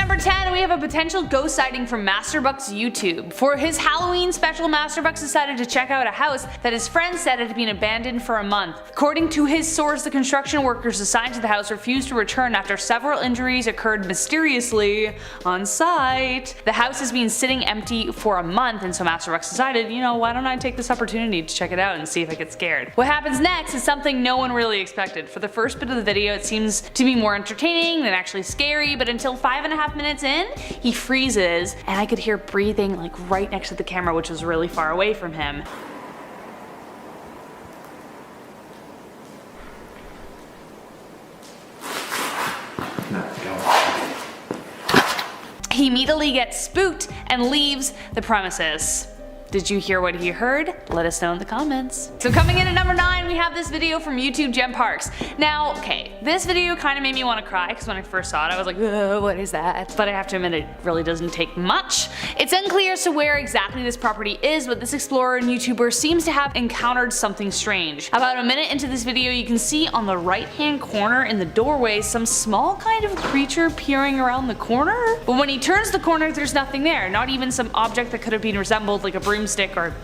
number 10, we have a potential ghost sighting from Master Buck's YouTube. For his Halloween special, Master Buck decided to check out a house that his friend said had been abandoned for a month. According to his source, the construction workers assigned to the house refused to return after several injuries occurred mysteriously on site. The house has been sitting empty for a month, and so Master Buck decided, you know, why don't I take this opportunity to check it out and see if I get scared. What happens next is something no one really expected. For the first bit of the video, it seems to be more entertaining than actually scary, but until 5.5 minutes in, he freezes, and I could hear breathing like right next to the camera, which was really far away from him. He immediately gets spooked and leaves the premises. Did you hear what he heard? Let us know in the comments. So coming in at number 9, we have this video from YouTube Gem Parks. Now, okay, this video kind of made me want to cry because when I first saw it I was like, what is that? But I have to admit it really doesn't take much. It's unclear as to where exactly this property is, but this explorer and YouTuber seems to have encountered something strange. About a minute into this video, you can see on the right hand corner in the doorway some small kind of creature peering around the corner. But when he turns the corner, there's nothing there, not even some object that could have been resembled like a broomstick or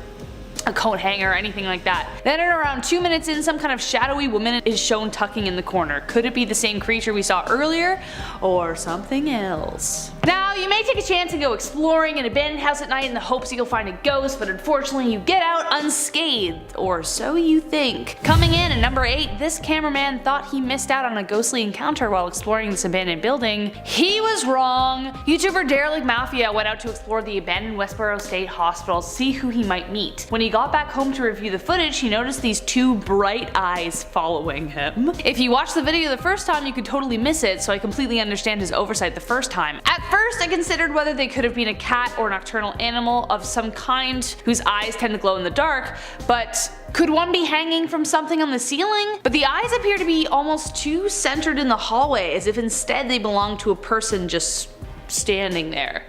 a coat hanger or anything like that. Then at around 2 minutes in, some kind of shadowy woman is shown tucking in the corner. Could it be the same creature we saw earlier or something else? Now, you may take a chance and go exploring an abandoned house at night in the hopes you'll find a ghost, but unfortunately you get out unscathed, or so you think. Coming in at number 8, this cameraman thought he missed out on a ghostly encounter while exploring this abandoned building. He was wrong. YouTuber Derelict Mafia went out to explore the abandoned Westboro State Hospital to see who he might meet. When he got back home to review the footage, he noticed these two bright eyes following him. If you watched the video the first time, you could totally miss it, so I completely understand his oversight the first time. At first, I considered whether they could have been a cat or nocturnal animal of some kind whose eyes tend to glow in the dark, but could one be hanging from something on the ceiling? But the eyes appear to be almost too centered in the hallway, as if instead they belong to a person just standing there.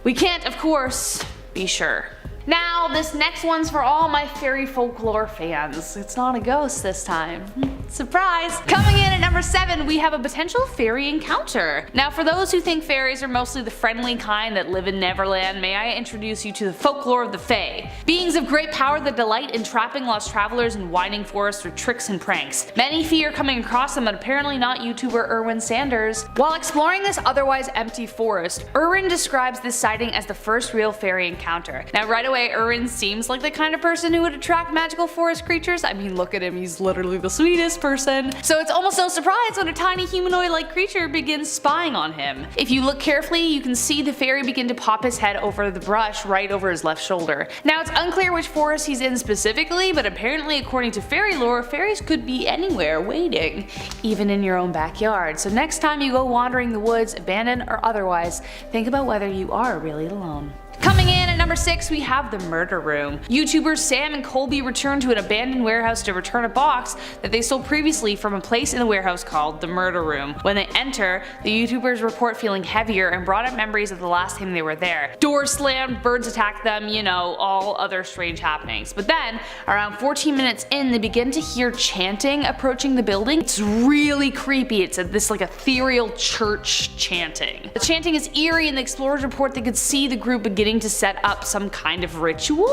We can't, of course, be sure. Now, this next one's for all my fairy folklore fans. It's not a ghost this time. Surprise! Coming in at number 7, we have a potential fairy encounter. Now, for those who think fairies are mostly the friendly kind that live in Neverland, may I introduce you to the folklore of the Fae. Beings of great power that delight in trapping lost travelers in winding forests through tricks and pranks. Many fear coming across them, but apparently not YouTuber Erwin Sanders. While exploring this otherwise empty forest, Erwin describes this sighting as the first real fairy encounter. Now, right away, Erwin seems like the kind of person who would attract magical forest creatures. I mean, look at him, he's literally the sweetest person. So it's almost no surprise when a tiny humanoid-like creature begins spying on him. If you look carefully, you can see the fairy begin to pop his head over the brush right over his left shoulder. Now, it's unclear which forest he's in specifically, but apparently according to fairy lore, fairies could be anywhere waiting, even in your own backyard. So next time you go wandering the woods, abandoned or otherwise, think about whether you are really alone. Coming in at number 6, we have the murder room. YouTubers Sam and Colby return to an abandoned warehouse to return a box that they sold previously from a place in the warehouse called the murder room. When they enter, the YouTubers report feeling heavier and brought up memories of the last time they were there. Doors slammed, birds attacked them, you know, all other strange happenings. But then, around 14 minutes in, they begin to hear chanting approaching the building. It's really creepy. It's this like ethereal church chanting. The chanting is eerie, and the explorers report they could see the group beginning to set up some kind of ritual?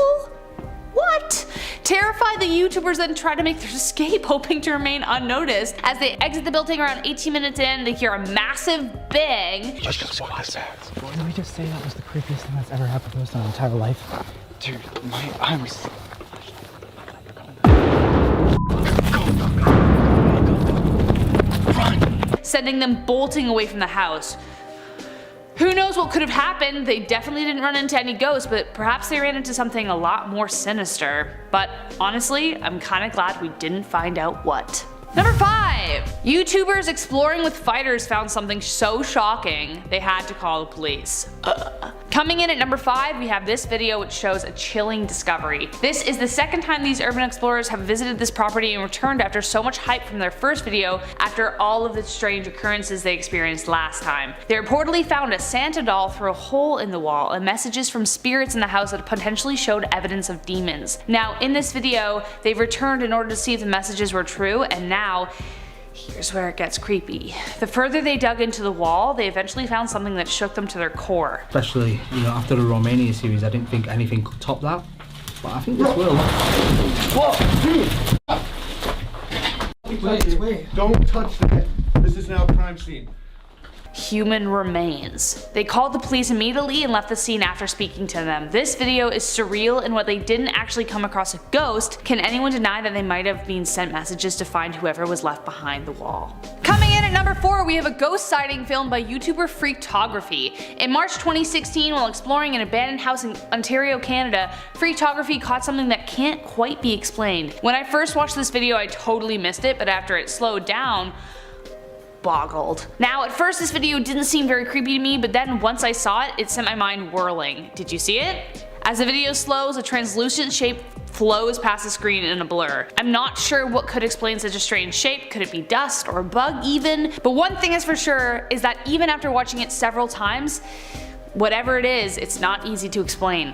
What? Terrified, the YouTubers then try to make their escape, hoping to remain unnoticed. As they exit the building around 18 minutes in, they hear a massive bang. Did we just say that was the creepiest thing that's ever happened to us in our entire life? Dude, I'm so... Run! Sending them bolting away from the house. Who knows what could have happened? They definitely didn't run into any ghosts, but perhaps they ran into something a lot more sinister. But honestly, I'm kinda glad we didn't find out what. Number 5! YouTubers exploring with fighters found something so shocking they had to call the police. Coming in at number 5, we have this video which shows a chilling discovery. This is the second time these urban explorers have visited this property and returned after so much hype from their first video after all of the strange occurrences they experienced last time. They reportedly found a Santa doll through a hole in the wall and messages from spirits in the house that potentially showed evidence of demons. Now, in this video, they've returned in order to see if the messages were true, and now Here's where it gets creepy. The further they dug into the wall, they eventually found something that shook them to their core. Especially, you know, after the Romania series, I didn't think anything could top that. But I think this will. Whoa! Wait. Don't touch that. This is now a crime scene. Human remains. They called the police immediately and left the scene after speaking to them. This video is surreal in what they didn't actually come across a ghost. Can anyone deny that they might have been sent messages to find whoever was left behind the wall? Coming in at number 4, we have a ghost sighting filmed by YouTuber Freaktography. In March 2016, while exploring an abandoned house in Ontario, Canada, Freaktography caught something that can't quite be explained. When I first watched this video, I totally missed it, but after it slowed down, boggled. Now, at first this video didn't seem very creepy to me, but then once I saw it, it sent my mind whirling. Did you see it? As the video slows, a translucent shape flows past the screen in a blur. I'm not sure what could explain such a strange shape. Could it be dust or a bug even? But one thing is for sure is that even after watching it several times, whatever it is, it's not easy to explain.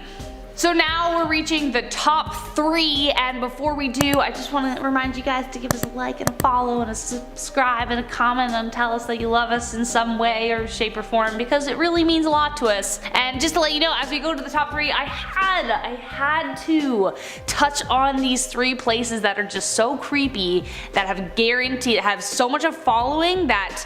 So now we're reaching the top 3, and before we do, I just want to remind you guys to give us a like and a follow and a subscribe and a comment and tell us that you love us in some way or shape or form, because it really means a lot to us. And just to let you know, as we go to the top 3, I had to touch on these 3 places that are just so creepy, that have so much of following that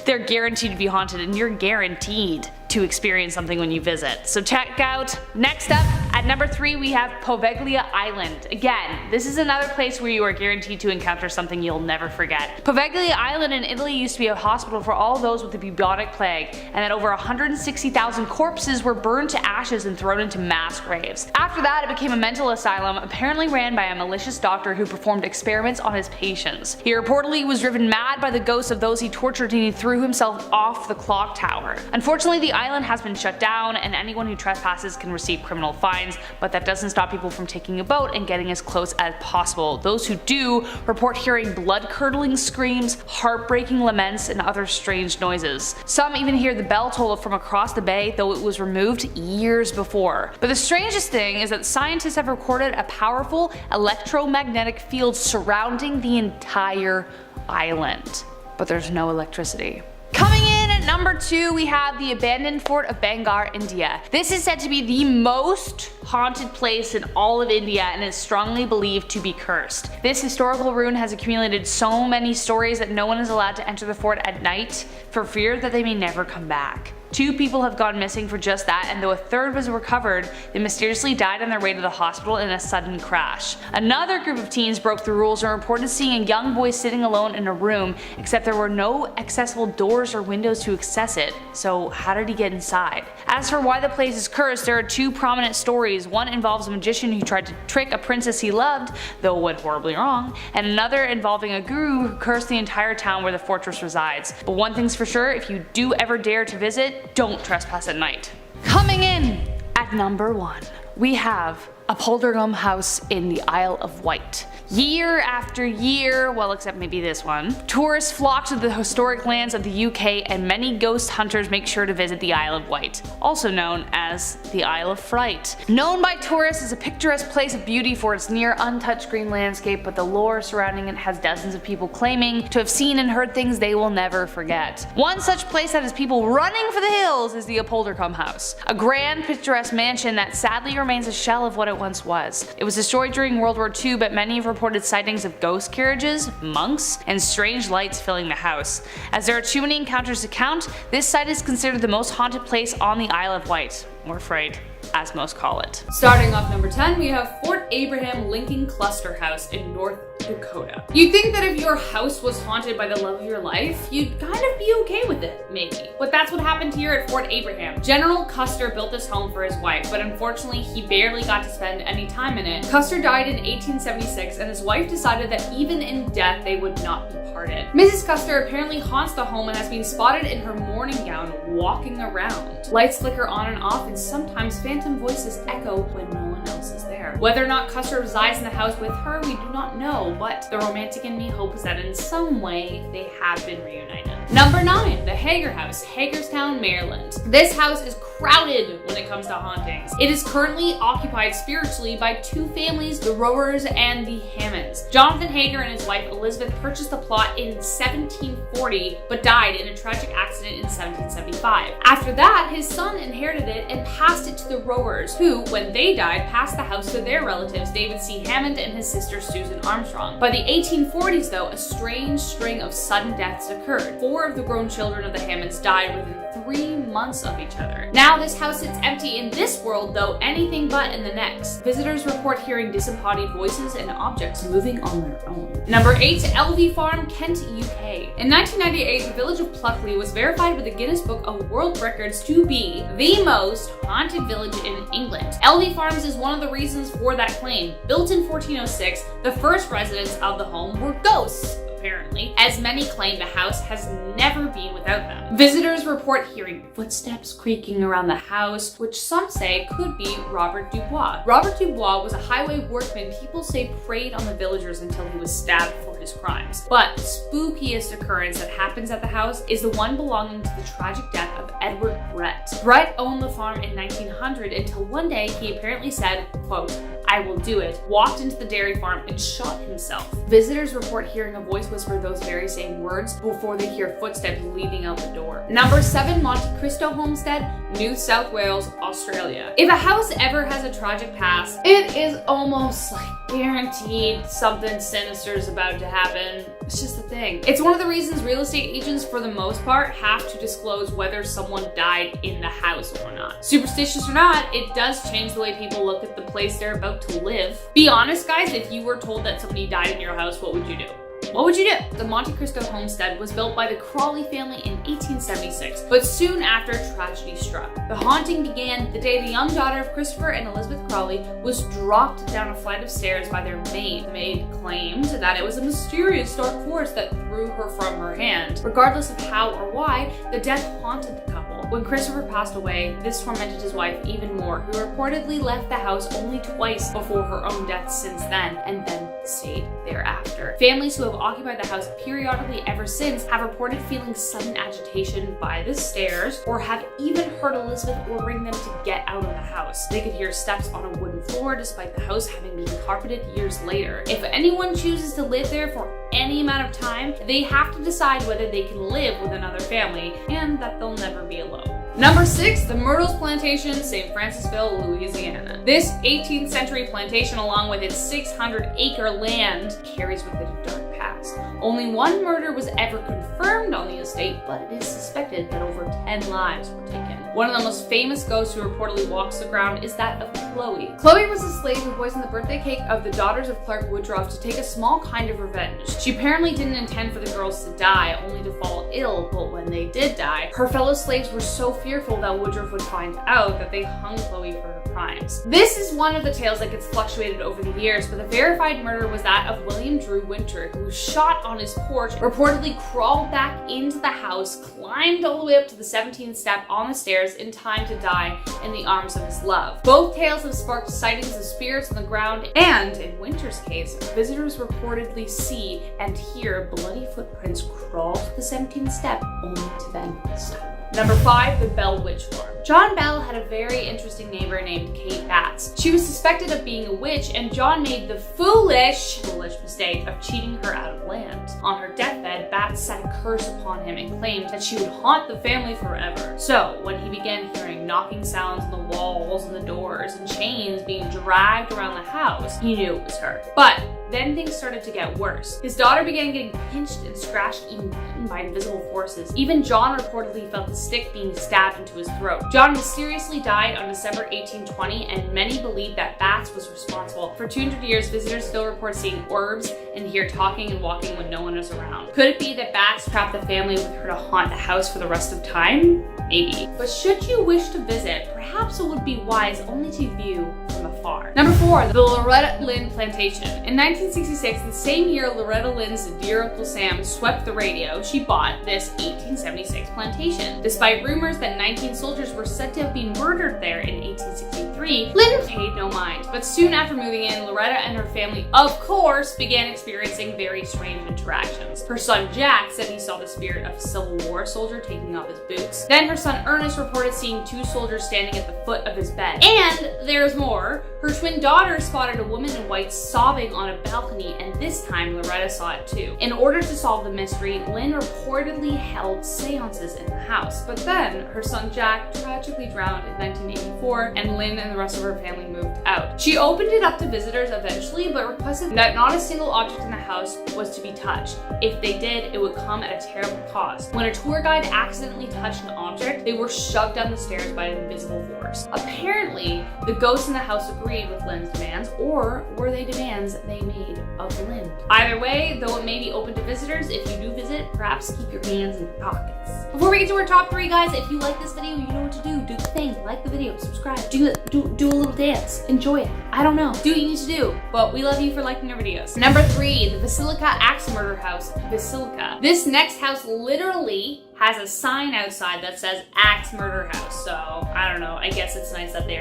they're guaranteed to be haunted, and you're guaranteed to experience something when you visit. So check out. Next up, at number 3, we have Poveglia Island. Again, this is another place where you are guaranteed to encounter something you'll never forget. Poveglia Island in Italy used to be a hospital for all those with the bubonic plague, and that over 160,000 corpses were burned to ashes and thrown into mass graves. After that, it became a mental asylum, apparently ran by a malicious doctor who performed experiments on his patients. He reportedly was driven mad by the ghosts of those he tortured, and he threw himself off the clock tower. Unfortunately, the island has been shut down, and anyone who trespasses can receive criminal fines, but that doesn't stop people from taking a boat and getting as close as possible. Those who do report hearing blood-curdling screams, heartbreaking laments, and other strange noises. Some even hear the bell toll from across the bay, though it was removed years before. But the strangest thing is that scientists have recorded a powerful electromagnetic field surrounding the entire island, but there's no electricity. Coming in at number 2, we have the abandoned fort of Bangalore, India. This is said to be the most haunted place in all of India and is strongly believed to be cursed. This historical ruin has accumulated so many stories that no one is allowed to enter the fort at night for fear that they may never come back. 2 people have gone missing for just that, and though a third was recovered, they mysteriously died on their way to the hospital in a sudden crash. Another group of teens broke the rules and reported seeing a young boy sitting alone in a room, except there were no accessible doors or windows to access it, so how did he get inside? As for why the place is cursed, there are 2 prominent stories. One involves a magician who tried to trick a princess he loved, though went horribly wrong, and another involving a guru who cursed the entire town where the fortress resides. But one thing's for sure, if you do ever dare to visit, don't trespass at night. Coming in at number 1, we have Appuldurcombe House in the Isle of Wight. Year after year, well except maybe this one, tourists flock to the historic lands of the UK, and many ghost hunters make sure to visit the Isle of Wight, also known as the Isle of Fright. Known by tourists as a picturesque place of beauty for its near untouched green landscape, but the lore surrounding it has dozens of people claiming to have seen and heard things they will never forget. One such place that has people running for the hills is the Appuldurcombe House, a grand picturesque mansion that sadly remains a shell of what it once was. It was destroyed during World War II, but many have reported sightings of ghost carriages, monks, and strange lights filling the house. As there are too many encounters to count, this site is considered the most haunted place on the Isle of Wight, or Fright, as most call it. Starting off number 10, we have Fort Abraham Lincoln Cluster House in North Dakota. You'd think that if your house was haunted by the love of your life, you'd kind of be okay with it, maybe. But that's what happened here at Fort Abraham. General Custer built this home for his wife, but unfortunately he barely got to spend any time in it. Custer died in 1876, and his wife decided that even in death they would not be parted. Mrs. Custer apparently haunts the home and has been spotted in her morning gown walking around. Lights flicker on and off, and sometimes phantom voices echo when no one else is there. Whether or not Custer resides in the house with her, we do not know, but the romantic in me hopes that in some way they have been reunited. Number 9, the Hager House, Hagerstown, Maryland. This house is crowded when it comes to hauntings. It is currently occupied spiritually by two families, the Rowers and the Hammonds. Jonathan Hager and his wife Elizabeth purchased the plot in 1740, but died in a tragic accident in 1775. After that, his son inherited it and passed it to the Rowers, who, when they died, passed the house to their relatives, David C. Hammond and his sister Susan Armstrong. By the 1840s, though, a strange string of sudden deaths occurred. 4 of the grown children of the Hammonds died within 3 months of each other. Now this house sits empty in this world, though anything but in the next. Visitors report hearing disembodied voices and objects moving on their own. Number 8, Elvey Farm, Kent, UK. In 1998, the village of Pluckley was verified by the Guinness Book of World Records to be the most haunted village in England. Elvey Farms is one of the reasons for that claim. Built in 1406, the first residents of the home were ghosts. Apparently, as many claim the house has never been without them. Visitors report hearing footsteps creaking around the house, which some say could be Robert Dubois. Robert Dubois was a highway workman people say preyed on the villagers until he was stabbed for his crimes. But the spookiest occurrence that happens at the house is the one belonging to the tragic death of Edward Brett. Brett owned the farm in 1900 until one day he apparently said, quote, "I will do it," walked into the dairy farm and shot himself. Visitors report hearing a voice whisper those very same words before they hear footsteps leading out the door. Number 7, Monte Cristo Homestead, New South Wales, Australia. If a house ever has a tragic past, it is almost like guaranteed something sinister is about to happen. It's just a thing. It's one of the reasons real estate agents, for the most part, have to disclose whether someone died in the house or not. Superstitious or not, it does change the way people look at the place they're about to live. Be honest, guys, if you were told that somebody died in your house, what would you do? What would you do? The Monte Cristo homestead was built by the Crawley family in 1876, but soon after, tragedy struck. The haunting began the day the young daughter of Christopher and Elizabeth Crawley was dropped down a flight of stairs by their maid. The maid claimed that it was a mysterious dark force that threw her from her hand. Regardless of how or why, the death haunted the couple. When Christopher passed away, this tormented his wife even more, who reportedly left the house only twice before her own death since then, and then stayed thereafter. Families who have occupied the house periodically ever since have reported feeling sudden agitation by the stairs, or have even heard Elizabeth ordering them to get out of the house. They could hear steps on a wooden floor despite the house having been carpeted years later. If anyone chooses to live there for any amount of time, they have to decide whether they can live with another family and that they'll never be alone. Number 6, the Myrtles Plantation, St. Francisville, Louisiana. This 18th century plantation, along with its 600-acre land, carries with it a dark past. Only one murder was ever confirmed on the estate, but it is suspected that over 10 lives were taken. One of the most famous ghosts who reportedly walks the ground is that of Chloe. Chloe was a slave who poisoned the birthday cake of the daughters of Clark Woodruff to take a small kind of revenge. She apparently didn't intend for the girls to die, only to fall ill, but when they did die, her fellow slaves were so fearful that Woodruff would find out that they hung Chloe for her crimes. This is one of the tales that gets fluctuated over the years, but the verified murder was that of William Drew Winter, who was shot on his porch, reportedly crawled back into the house, climbed all the way up to the 17th step on the stairs in time to die in the arms of his love. Both tales have sparked sightings of spirits on the ground, and in Winter's case, visitors reportedly see and hear bloody footprints crawl to the 17th step only to then stop. Number 5, the Bell Witch Farm. John Bell had a very interesting neighbor named Kate Batts. She was suspected of being a witch, and John made the foolish mistake of cheating her out of land. On her deathbed, Batts set a curse upon him and claimed that she would haunt the family forever. So, when he began hearing knocking sounds on the walls and the doors and chains being dragged around the house, he knew it was her. But then things started to get worse. His daughter began getting pinched and scratched, even beaten by invisible forces. Even John reportedly felt the stick being stabbed into his throat. John mysteriously died on December 1820, and many believe that Batts was responsible. For 200 years, visitors still report seeing orbs and hear talking and walking when no one is around. Could it be that Batts trapped the family with her to haunt the house for the rest of time? Maybe. But should you wish to visit, perhaps it would be wise only to view from afar. Number 4, the Loretta Lynn Plantation. In 1966, the same year Loretta Lynn's dear Uncle Sam swept the radio, she bought this 1876 plantation. Despite rumors that 19 soldiers were said to have been murdered there in 1863, 1973, Lynn paid no mind. But soon after moving in, Loretta and her family, of course, began experiencing very strange interactions. Her son Jack said he saw the spirit of a Civil War soldier taking off his boots. Then her son Ernest reported seeing 2 soldiers standing at the foot of his bed. And there's more. Her twin daughter spotted a woman in white sobbing on a balcony, and this time Loretta saw it too. In order to solve the mystery, Lynn reportedly held seances in the house. But then her son Jack tragically drowned in 1984, and Lynn and the rest of her family moved out. She opened it up to visitors eventually, but requested that not a single object in the house was to be touched. If they did, it would come at a terrible cost. When a tour guide accidentally touched an object, they were shoved down the stairs by an invisible force. Apparently, the ghosts in the house agreed with Lynn's demands, or were they demands they made of Lynn? Either way, though it may be open to visitors, if you do visit, perhaps keep your hands in your pockets. Before we get to our top 3, guys, if you like this video, you know what to do. Do the thing, like the video, subscribe, do a little dance, enjoy it. I don't know, do what you need to do, but we love you for liking our videos. Number 3, the Basilica Axe Murder House, Basilica. This next house literally has a sign outside that says Axe Murder House, so I don't know, I guess it's nice that they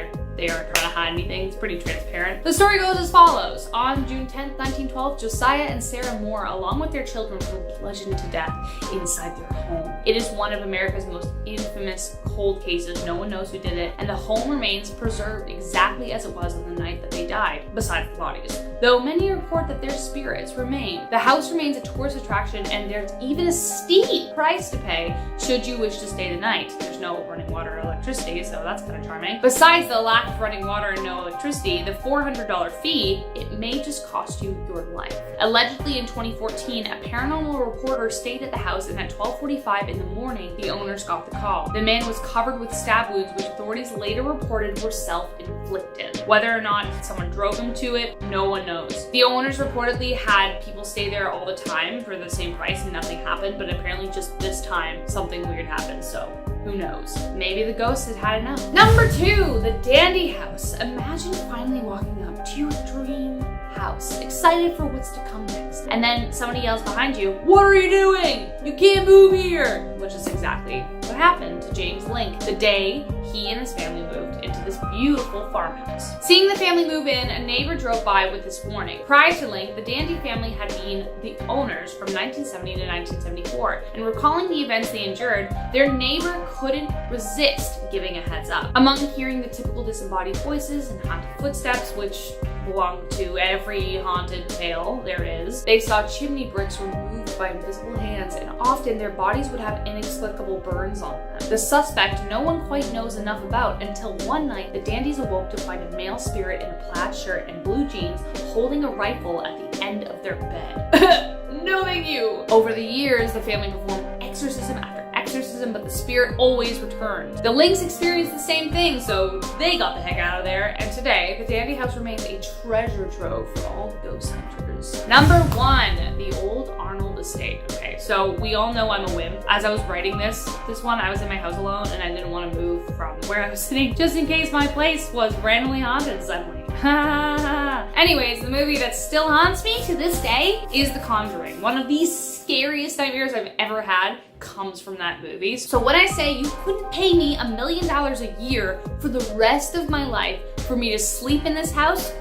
aren't trying to hide anything. It's pretty transparent. The story goes as follows. On June 10th, 1912, Josiah and Sarah Moore, along with their children, were bludgeoned to death inside their home. It is one of America's most infamous cold cases. No one knows who did it, and the home remains preserved exactly as it was on the night that they died, besides the bodies. Though many report that their spirits remain. The house remains a tourist attraction, and there's even a steep price to pay should you wish to stay the night. There's no running water or electricity, so that's kind of charming. Besides the lack of running water and no electricity, the $400 fee, it may just cost you your life. Allegedly in 2014, a paranormal reporter stayed at the house, and at 12:45 in the morning, the owners got the call. The man was covered with stab wounds, which authorities later reported were self-inflicted. Whether or not someone drove him to it, no one knows. The owners reportedly had people stay there all the time for the same price and nothing happened, but apparently just this time, something weird happened, so who knows? Maybe the ghosts had had enough. Number 2, the Dandy House. Imagine finally walking up to your dream house, excited for what's to come next. And then somebody yells behind you, "What are you doing? You can't move here!" Which is exactly what happened to James Link the day he and his family moved into this beautiful farmhouse. Seeing the family move in, a neighbor drove by with this warning. Prior to Link, the Dandy family had been the owners from 1970 to 1974, and recalling the events they endured, their neighbor couldn't resist giving a heads up. Among hearing the typical disembodied voices and haunted footsteps, which belong to every haunted tale there is, they saw chimney bricks removed by invisible hands, and often their bodies would have inexplicable burns on them. The suspect no one quite knows enough about until one night the Dandies awoke to find a male spirit in a plaid shirt and blue jeans holding a rifle at the end of their bed. No thank you! Over the years, the family performed exorcism after exorcism, but the spirit always returned. The Links experienced the same thing, so they got the heck out of there, and today, the Dandy House remains a treasure trove for all ghost hunters. Number 1, the Old Arnold Estate. Okay, so we all know I'm a wimp. As I was writing this one, I was in my house alone, and I didn't want to move from where I was sitting, just in case my place was randomly haunted suddenly. Anyways, the movie that still haunts me to this day is The Conjuring. One of the scariest nightmares I've ever had comes from that movie. So when I say you couldn't pay me $1 million a year for the rest of my life for me to sleep in this house,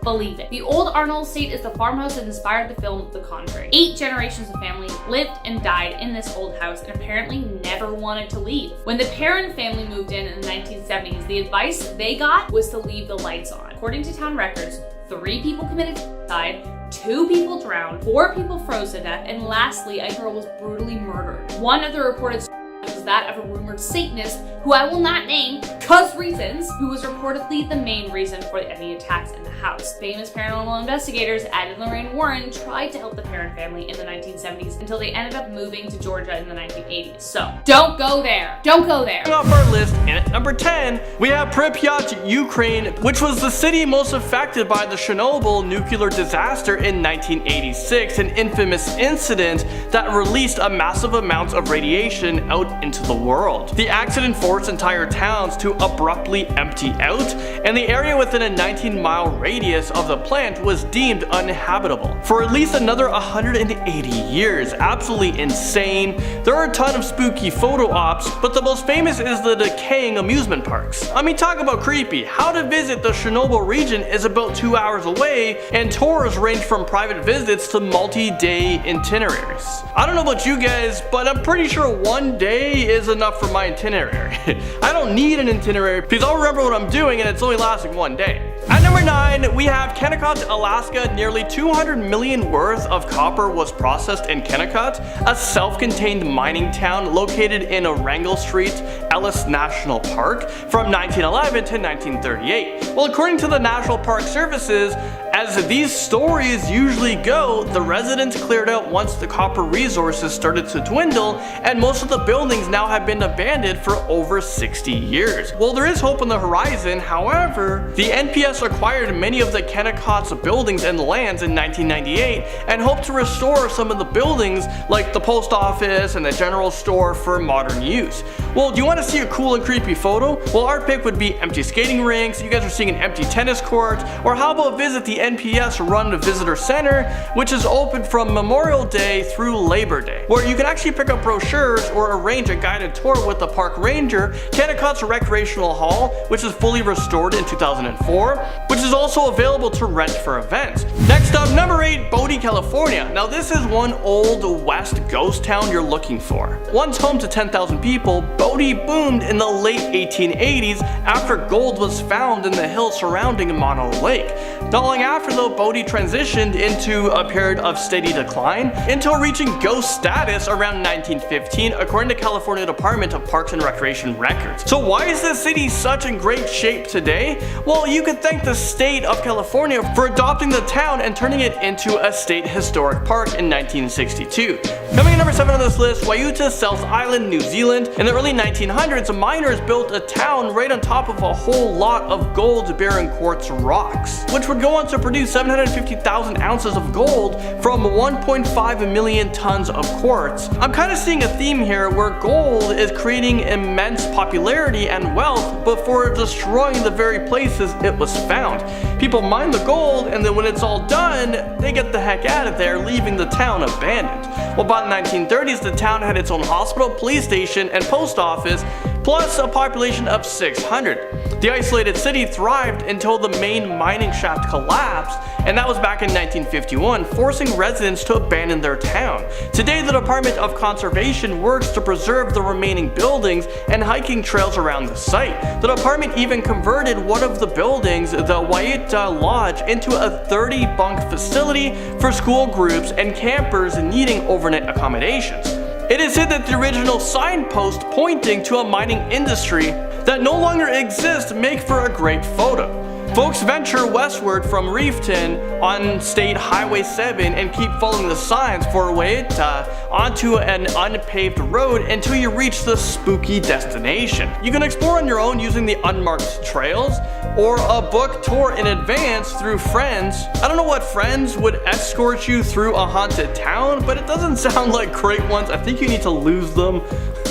believe it. The Old Arnold Estate is the farmhouse that inspired the film The Conjuring. 8 generations of family lived and died in this old house and apparently never wanted to leave. When the Perrin family moved in the 1970s, the advice they got was to leave the lights on. According to town records, 3 people committed suicide, 2 people drowned, 4 people froze to death, and lastly, a girl was brutally murdered. One of the reported was that of a rumored Satanist, who I will not name, cause reasons, who was reportedly the main reason for any attacks in the house. Famous paranormal investigators Ed and Lorraine Warren tried to help the Perrin family in the 1970s until they ended up moving to Georgia in the 1980s. So, don't go there. Don't go there. Off our list, and at number 10, we have Pripyat, Ukraine, which was the city most affected by the Chernobyl nuclear disaster in 1986, an infamous incident that released a massive amount of radiation out into into the world. The accident forced entire towns to abruptly empty out, and the area within a 19-mile radius of the plant was deemed uninhabitable for at least another 180 years. Absolutely insane. There are a ton of spooky photo ops, but the most famous is the decaying amusement parks. I mean, talk about creepy. How to visit the Chernobyl region is about 2 hours away, and tours range from private visits to multi-day itineraries. I don't know about you guys, but I'm pretty sure 1 day is enough for my itinerary. I don't need an itinerary because I'll remember what I'm doing and it's only lasting 1 day. At number 9, we have Kennecott, Alaska. Nearly 200 million worth of copper was processed in Kennecott, a self-contained mining town located in Wrangell Street, Ellis National Park, from 1911 to 1938. Well, according to the National Park Services, as these stories usually go, the residents cleared out once the copper resources started to dwindle, and most of the buildings now have been abandoned for over 60 years. Well, there is hope on the horizon. However, the NPS acquired many of the Kennecott's buildings and lands in 1998 and hope to restore some of the buildings like the post office and the general store for modern use. Well, do you want to see a cool and creepy photo? Well, our pick would be empty skating rinks. You guys are seeing an empty tennis court, or how about visit the NPS run visitor center, which is open from Memorial Day through Labor Day, where you can actually pick up brochures or arrange a guided tour with the park ranger. Kennecott's recreational hall, which is fully restored in 2004, which is also available to rent for events. Next up, number 8, Bodie, California. Now this is one old west ghost town you're looking for. Once home to 10,000 people, Bodie boomed in the late 1880s after gold was found in the hills surrounding Mono Lake. Not long after though, Bodie transitioned into a period of steady decline until reaching ghost status around 1915, according to California Department of Parks and Recreation records. So why is this city such in great shape today? Well, you could thank the state of California for adopting the town and turning it into a state historic park in 1962. Coming in number 7 on this list, Waiuta, South Island, New Zealand. In the early 1900s, miners built a town right on top of a whole lot of gold-bearing quartz rocks, which would go on to produce 750,000 ounces of gold from 1.5 million tons of quartz. I'm kind of seeing a theme here where gold is creating immense popularity and wealth before destroying the very places it was found. People mine the gold, and then when it's all done, they get the heck out of there, leaving the town abandoned. Well, by the 1930s, the town had its own hospital, police station, and post office, plus a population of 600. The isolated city thrived until the main mining shaft collapsed, and that was back in 1951, forcing residents to abandon their town. Today, the Department of Conservation works to preserve the remaining buildings and hiking trails around the site. The department even converted one of the buildings, the Waiuta Lodge, into a 30-bunk facility for school groups and campers needing overnight accommodations. It is said that the original signpost pointing to a mining industry that no longer exists make for a great photo. Folks venture westward from Reefton on State Highway 7 and keep following the signs for Waiuta onto an unpaved road until you reach the spooky destination. You can explore on your own using the unmarked trails or a book tour in advance through friends. I don't know what friends would escort you through a haunted town, but it doesn't sound like great ones. I think you need to lose them.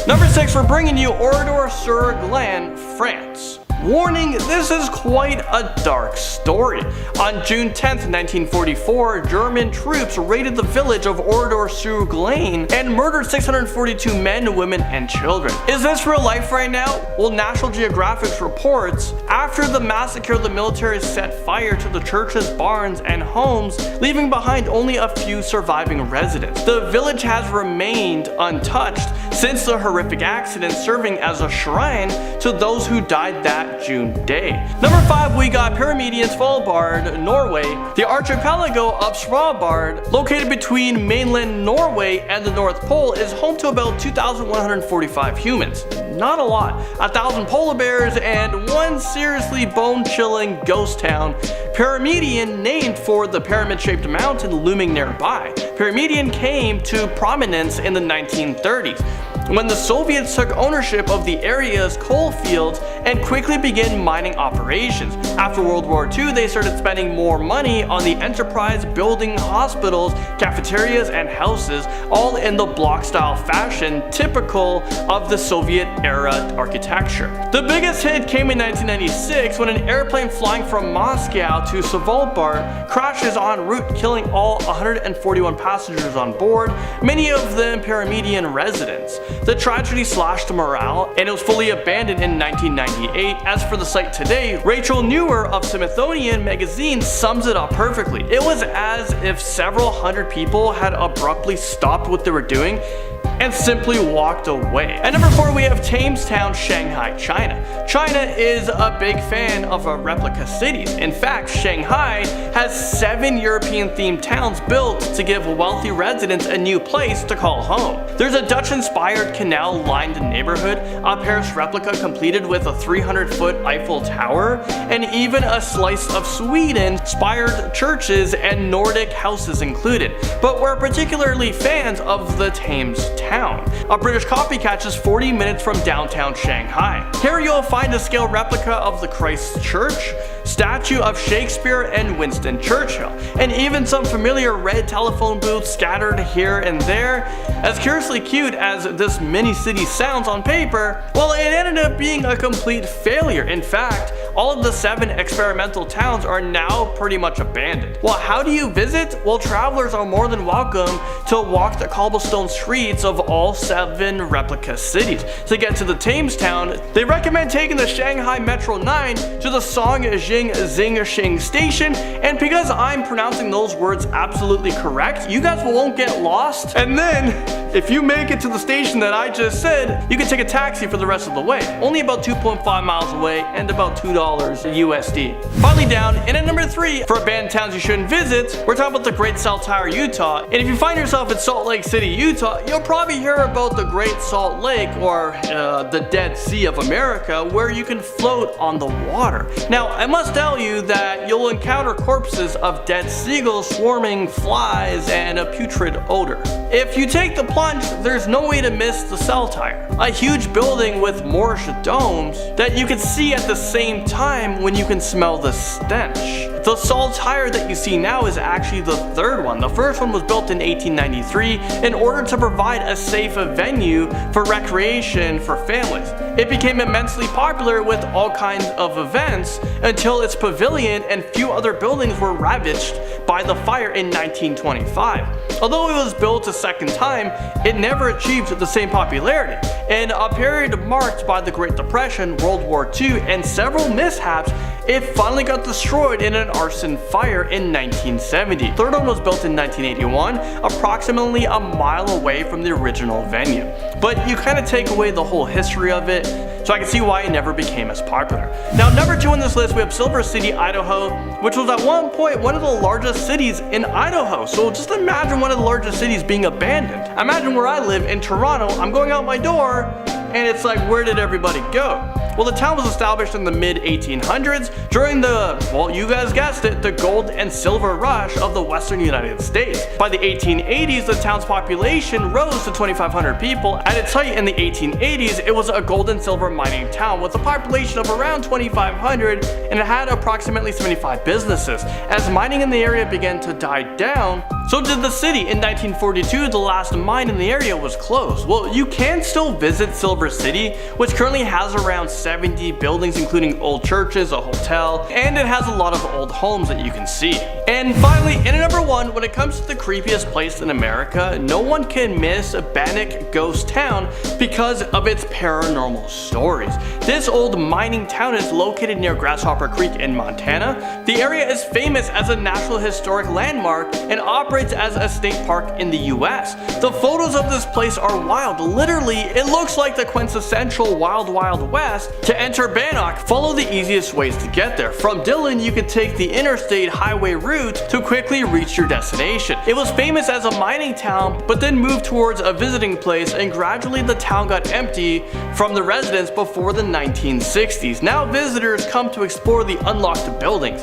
Number 6, we're bringing you Oradour-sur-Glane, France. Warning, this is quite a dark story. On June 10th, 1944, German troops raided the village of Oradour-sur-Glane and murdered 642 men, women, and children. Is this real life right now? Well, National Geographic reports, after the massacre, the military set fire to the churches, barns, and homes, leaving behind only a few surviving residents. The village has remained untouched since the horrific accident, serving as a shrine to those who died that June day. Number 5, we got Pyramiden, Svalbard, Norway. The archipelago of Svalbard, located between mainland Norway and the North Pole, is home to about 2,145 humans. Not a lot. 1,000 polar bears and one seriously bone-chilling ghost town, Pyramiden, named for the pyramid-shaped mountain looming nearby. Pyramiden came to prominence in the 1930s, when the Soviets took ownership of the area's coal fields and quickly began mining operations. After World War II, they started spending more money on the enterprise, building hospitals, cafeterias, and houses, all in the block-style fashion typical of the Soviet-era architecture. The biggest hit came in 1996 when an airplane flying from Moscow to Svalbard crashes en route, killing all 141 passengers on board, many of them Paramedian residents. The tragedy slashed morale, and it was fully abandoned in 1998. As for the site today, Rachel Newer of Smithsonian Magazine sums it up perfectly. It was as if several hundred people had abruptly stopped what they were doing and simply walked away. At number 4, we have Tamestown, Shanghai, China. China is a big fan of replica cities. In fact, Shanghai has 7 European-themed towns built to give wealthy residents a new place to call home. There's a Dutch-inspired canal-lined neighborhood, a Paris replica completed with a 300-foot Eiffel Tower, and even a slice of Sweden-inspired churches and Nordic houses included. But we're particularly fans of the Thames town. A British copycat is 40 minutes from downtown Shanghai. Here you'll find a scale replica of the Christ Church, statue of Shakespeare and Winston Churchill, and even some familiar red telephone booths scattered here and there. As curiously cute as this mini city sounds on paper, well, it ended up being a complete failure. In fact, all of the 7 experimental towns are now pretty much abandoned. Well, how do you visit? Well, travelers are more than welcome to walk the cobblestone streets of all 7 replica cities. To get to the Tamestown, they recommend taking the Shanghai Metro 9 to the Songjing Xing station, and because I'm pronouncing those words absolutely correct, you guys won't get lost. And then, if you make it to the station that I just said, you can take a taxi for the rest of the way. Only about 2.5 miles away and about $2 USD. Finally down, and at number 3, for abandoned towns you shouldn't visit, we're talking about the Great Saltair, Utah. And if you find yourself in Salt Lake City, Utah, you'll probably hear about the Great Salt Lake, or the Dead Sea of America, where you can float on the water. Now, I must tell you that you'll encounter corpses of dead seagulls, swarming flies, and a putrid odor. If you take the plunge, there's no way to miss the Saltair, a huge building with Moorish domes that you can see at the same time when you can smell the stench. The Saltair that you see now is actually the 3rd one. The first one was built in 1893 in order to provide a safe venue for recreation for families. It became immensely popular with all kinds of events until its pavilion and few other buildings were ravaged by the fire in 1925. Although it was built a second time, it never achieved the same popularity. In a period marked by the Great Depression, World War II, and several mishaps, it finally got destroyed in an arson fire in 1970. The 3rd one was built in 1981, approximately a mile away from the original venue. But you kind of take away the whole history of it, so I can see why it never became as popular. Now, number 2 on this list, we have Silver City, Idaho, which was at one point one of the largest cities in Idaho. So just imagine one of the largest cities being abandoned. Imagine where I live in Toronto, I'm going out my door, and it's like, where did everybody go? Well, the town was established in the mid-1800s during the, well, you guys guessed it, the gold and silver rush of the western United States. By the 1880s, the town's population rose to 2,500 people. At its height in the 1880s, it was a gold and silver mining town with a population of around 2,500, and it had approximately 75 businesses. As mining in the area began to die down, so did the city. In 1942, the last mine in the area was closed. Well, you can still visit Silver City, which currently has around 70 buildings, including old churches, a hotel, and it has a lot of old homes that you can see. And finally, in at number 1, when it comes to the creepiest place in America, no one can miss Bannock Ghost Town because of its paranormal stories. This old mining town is located near Grasshopper Creek in Montana. The area is famous as a National Historic Landmark and operates as a state park in the US. The photos of this place are wild. Literally, it looks like the quintessential Wild Wild West. To enter Bannock, follow the easiest ways to get there. From Dillon, you can take the interstate highway route to quickly reach your destination. It was famous as a mining town, but then moved towards a visiting place, and gradually the town got empty from the residents before the 1960s. Now visitors come to explore the unlocked buildings.